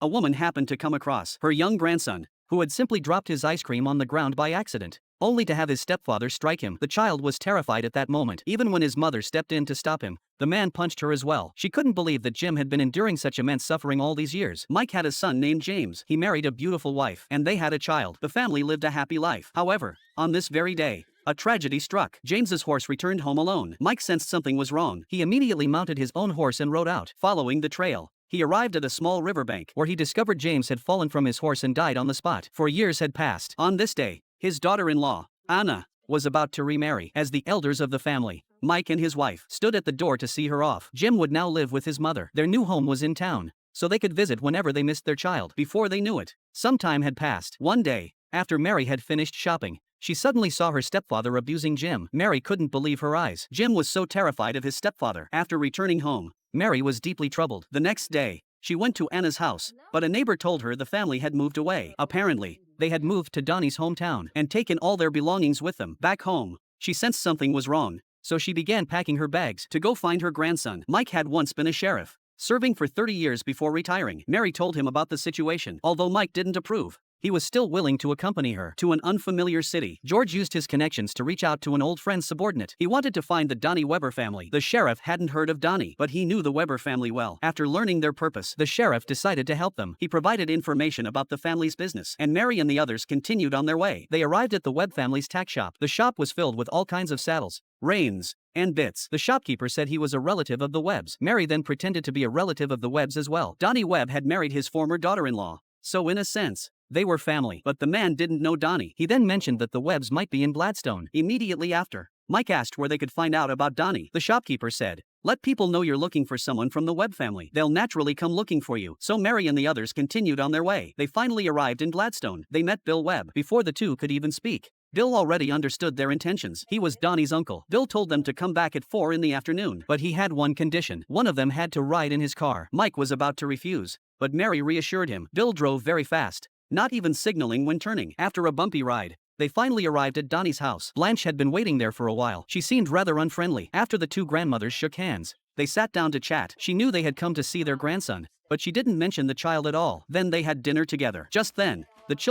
a woman happened to come across her young grandson, who had simply dropped his ice cream on the ground by accident, only to have his stepfather strike him. The child was terrified at that moment. Even when his mother stepped in to stop him, the man punched her as well. She couldn't believe that Jim had been enduring such immense suffering all these years. Mike had a son named James. He married a beautiful wife, and they had a child. The family lived a happy life. However, on this very day, a tragedy struck. James's horse returned home alone. Mike sensed something was wrong. He immediately mounted his own horse and rode out. Following the trail, he arrived at a small riverbank where he discovered James had fallen from his horse and died on the spot. 4 years had passed. On this day, his daughter-in-law, Anna, was about to remarry. As the elders of the family, Mike and his wife stood at the door to see her off. Jim would now live with his mother. Their new home was in town, so they could visit whenever they missed their child. Before they knew it, some time had passed. One day, after Mary had finished shopping, she suddenly saw her stepfather abusing Jim. Mary couldn't believe her eyes. Jim was so terrified of his stepfather. After returning home, Mary was deeply troubled. The next day, she went to Anna's house, but a neighbor told her the family had moved away. Apparently, they had moved to Donnie's hometown and taken all their belongings with them. Back home, she sensed something was wrong, so she began packing her bags to go find her grandson. Mike had once been a sheriff, serving for 30 years before retiring. Mary told him about the situation. Although Mike didn't approve, he was still willing to accompany her to an unfamiliar city. George used his connections to reach out to an old friend's subordinate. He wanted to find the Donnie Weber family. The sheriff hadn't heard of Donnie, but he knew the Weber family well. After learning their purpose, the sheriff decided to help them. He provided information about the family's business, and Mary and the others continued on their way. They arrived at the Webb family's tack shop. The shop was filled with all kinds of saddles, reins, and bits. The shopkeeper said he was a relative of the Webbs. Mary then pretended to be a relative of the Webbs as well. Donnie Webb had married his former daughter-in-law, so in a sense, they were family. But the man didn't know Donnie. He then mentioned that the Webbs might be in Gladstone. Immediately after, Mike asked where they could find out about Donnie. The shopkeeper said, "Let people know you're looking for someone from the Webb family. They'll naturally come looking for you." So Mary and the others continued on their way. They finally arrived in Gladstone. They met Bill Webb. Before the two could even speak, Bill already understood their intentions. He was Donnie's uncle. Bill told them to come back at 4 in the afternoon. But he had one condition. One of them had to ride in his car. Mike was about to refuse, but Mary reassured him. Bill drove very fast, not even signaling when turning. After a bumpy ride, they finally arrived at Donnie's house. Blanche had been waiting there for a while. She seemed rather unfriendly. After the two grandmothers shook hands, they sat down to chat. She knew they had come to see their grandson, but she didn't mention the child at all. Then they had dinner together. Just then, the children